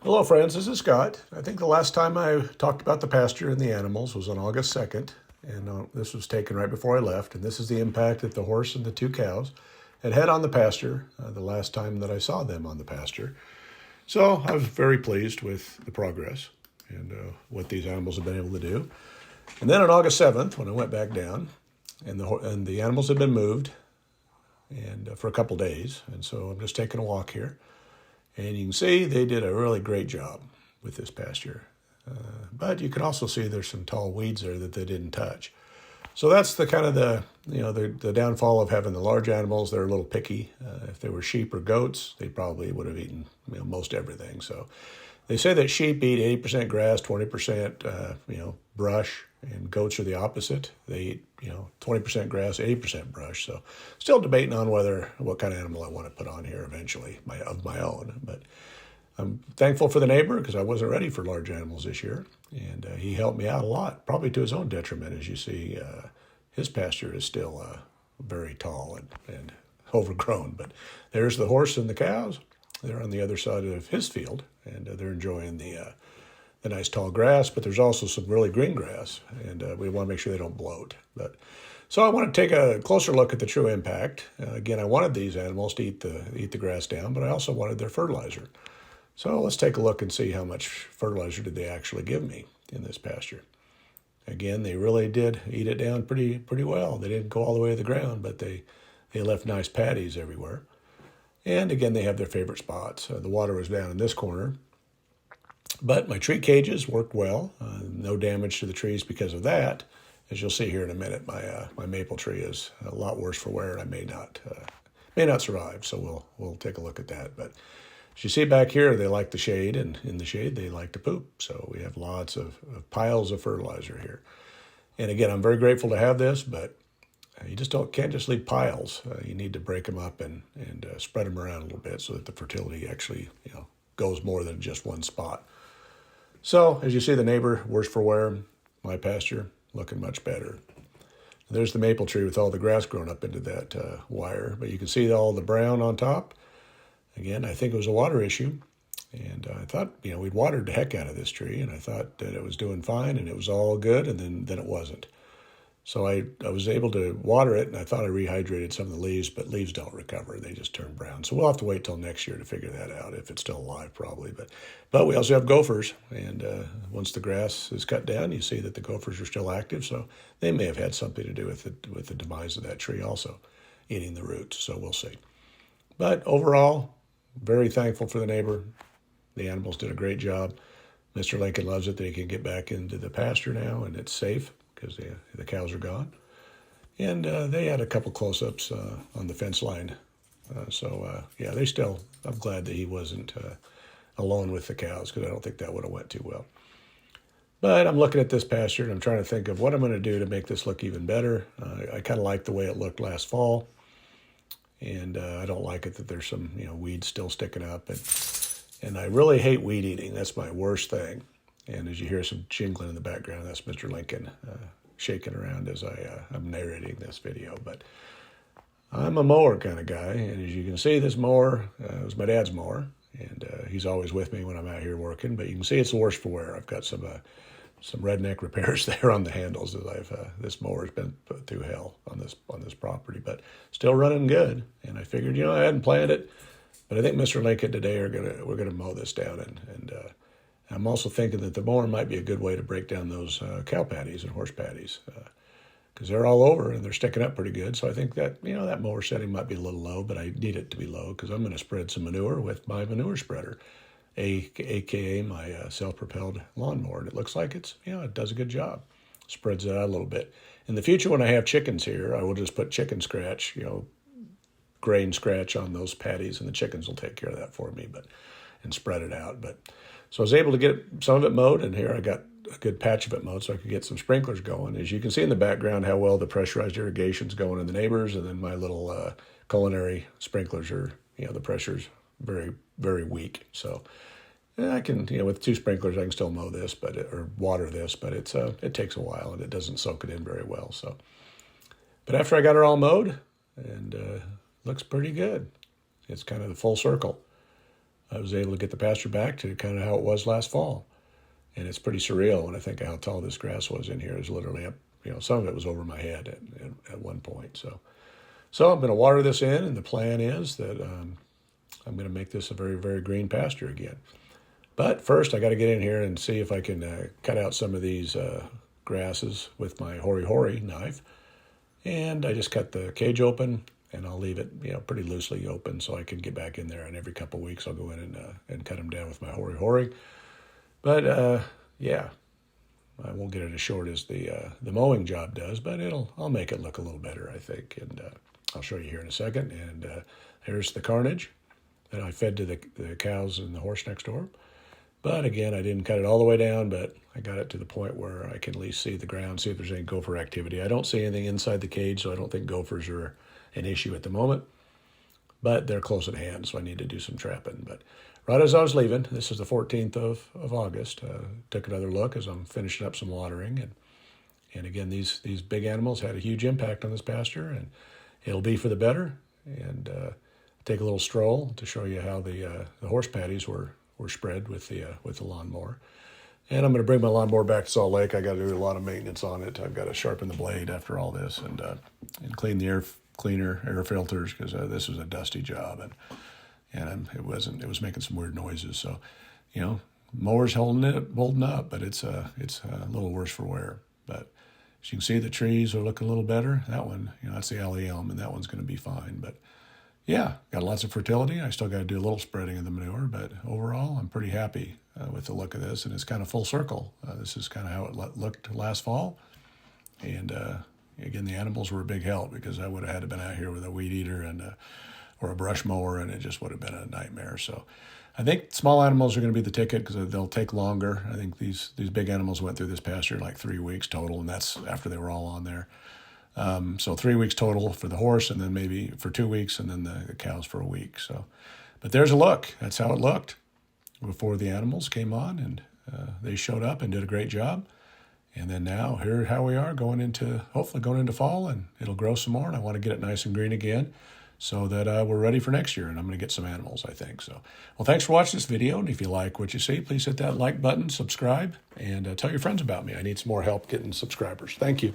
Hello, friends. This is Scott. I think the last time I talked about the pasture and the animals was on August 2nd, and this was taken right before I left. And this is the impact that the horse and the two cows had on the pasture the last time that I saw them on the pasture. So I was very pleased with the progress and what these animals have been able to do. And then on August 7th, when I went back down, and the animals had been moved and for a couple days, and so I'm just taking a walk here. And you can see they did a really great job with this pasture. But you can also see there's some tall weeds there that they didn't touch. So that's the kind of the downfall of having the large animals. They're a little picky. If they were sheep or goats, they probably would have eaten most everything. So they say that sheep eat 80% grass, 20% brush, and goats are the opposite. They eat 20% grass, 80% brush. So still debating on what kind of animal I want to put on here eventually of my own. But I'm thankful for the neighbor because I wasn't ready for large animals this year, and he helped me out a lot, probably to his own detriment. As you see, his pasture is still very tall and overgrown. But there's the horse and the cows. They're on the other side of his field, and they're enjoying the nice tall grass. But there's also some really green grass, and we want to make sure they don't bloat. So I want to take a closer look at the true impact. Again, I wanted these animals to eat the grass down, but I also wanted their fertilizer. So let's take a look and see how much fertilizer did they actually give me in this pasture. Again, they really did eat it down pretty well. They didn't go all the way to the ground, but they left nice patties everywhere. And again, they have their favorite spots. The water was down in this corner. But my tree cages worked well. No damage to the trees because of that. As you'll see here in a minute, my maple tree is a lot worse for wear, and I may not survive. So we'll take a look at that. But as you see back here, they like the shade, and in the shade, they like to poop. So we have lots of piles of fertilizer here. And again, I'm very grateful to have this, but you just can't just leave piles. You need to break them up and spread them around a little bit so that the fertility actually goes more than just one spot. So as you see, the neighbor, worse for wear, my pasture looking much better. There's the maple tree with all the grass growing up into that wire, but you can see all the brown on top. Again, I think it was a water issue, and I thought we'd watered the heck out of this tree, and I thought that it was doing fine and it was all good, and then it wasn't. So I was able to water it, and I thought I rehydrated some of the leaves, but leaves don't recover. They just turn brown. So we'll have to wait till next year to figure that out, if it's still alive probably. But we also have gophers, and once the grass is cut down, you see that the gophers are still active. So they may have had something to do with the demise of that tree also, eating the roots. So we'll see. But overall, very thankful for the neighbor. The animals did a great job. Mr. Lincoln loves it that he can get back into the pasture now, and it's safe because the cows are gone. And they had a couple close-ups on the fence line. I'm glad that he wasn't alone with the cows, because I don't think that would have went too well. But I'm looking at this pasture, and I'm trying to think of what I'm going to do to make this look even better. I kind of like the way it looked last fall. And I don't like it that there's some weeds still sticking up. And I really hate weed eating. That's my worst thing. And as you hear some jingling in the background, that's Mr. Lincoln shaking around as I'm narrating this video. But I'm a mower kind of guy, and as you can see, this mower was my dad's mower, and he's always with me when I'm out here working. But you can see it's the worst for wear. I've got some redneck repairs there on the handles as this mower's been put through hell on this property, but still running good. And I figured, I hadn't planned it, but I think Mr. Lincoln today we're gonna mow this down, and I'm also thinking that the mower might be a good way to break down those cow patties and horse patties, because they're all over and they're sticking up pretty good. So I think that that mower setting might be a little low, but I need it to be low because I'm going to spread some manure with my manure spreader, aka my self-propelled lawnmower. And it looks like it does a good job. Spreads it out a little bit. In the future, when I have chickens here, I will just put chicken scratch, grain scratch on those patties, and the chickens will take care of that for me, and spread it out. So I was able to get some of it mowed, and here I got a good patch of it mowed so I could get some sprinklers going. As you can see in the background how well the pressurized irrigation's going in the neighbors, and then my little culinary sprinklers are, the pressure's very, very weak. So I can, with 2 sprinklers, I can still mow this, or water this, but it takes a while, and it doesn't soak it in very well. But after I got it all mowed, and looks pretty good. It's kind of the full circle. I was able to get the pasture back to kind of how it was last fall. And it's pretty surreal when I think how tall this grass was in here. It was literally up, some of it was over my head at one point. So I'm going to water this in, and the plan is that I'm going to make this a very, very green pasture again. But first, I got to get in here and see if I can cut out some of these grasses with my hori-hori knife. And I just cut the cage open, and I'll leave it, pretty loosely open so I can get back in there. And every couple of weeks, I'll go in and cut them down with my hori-hori. But yeah, I won't get it as short as the mowing job does, but I'll make it look a little better, I think. And I'll show you here in a second. And here's the carnage that I fed to the cows and the horse next door. But again, I didn't cut it all the way down, but I got it to the point where I can at least see the ground, see if there's any gopher activity. I don't see anything inside the cage, so I don't think gophers are an issue at the moment. But they're close at hand, so I need to do some trapping. But right as I was leaving, this is the 14th of August, took another look as I'm finishing up some watering. And again, these big animals had a huge impact on this pasture, and it'll be for the better. And take a little stroll to show you how the horse patties were spread with the lawnmower. And I'm going to bring my lawnmower back to Salt Lake. I got to do a lot of maintenance on it. I've got to sharpen the blade after all this and clean the air filters, because this was a dusty job, and it was making some weird noises. So, mower's holding up, but it's a little worse for wear. But as you can see, the trees are looking a little better. That one, that's the alley elm, and that one's going to be fine. But yeah, got lots of fertility. I still got to do a little spreading of the manure, but overall, I'm pretty happy with the look of this, and it's kind of full circle. This is kind of how it looked last fall, and again, the animals were a big help, because I would have had to been out here with a weed eater or a brush mower, and it just would have been a nightmare. So I think small animals are going to be the ticket, because they'll take longer. I think these big animals went through this pasture in like 3 weeks total, and that's after they were all on there. So 3 weeks total for the horse, and then maybe for 2 weeks, and then the cows for a week. So, but there's a look. That's how it looked before the animals came on, and they showed up and did a great job. And then now here how we are hopefully going into fall, and it'll grow some more. And I want to get it nice and green again, so that we're ready for next year. And I'm going to get some animals, I think. So, well, thanks for watching this video. And if you like what you see, please hit that like button, subscribe, and tell your friends about me. I need some more help getting subscribers. Thank you.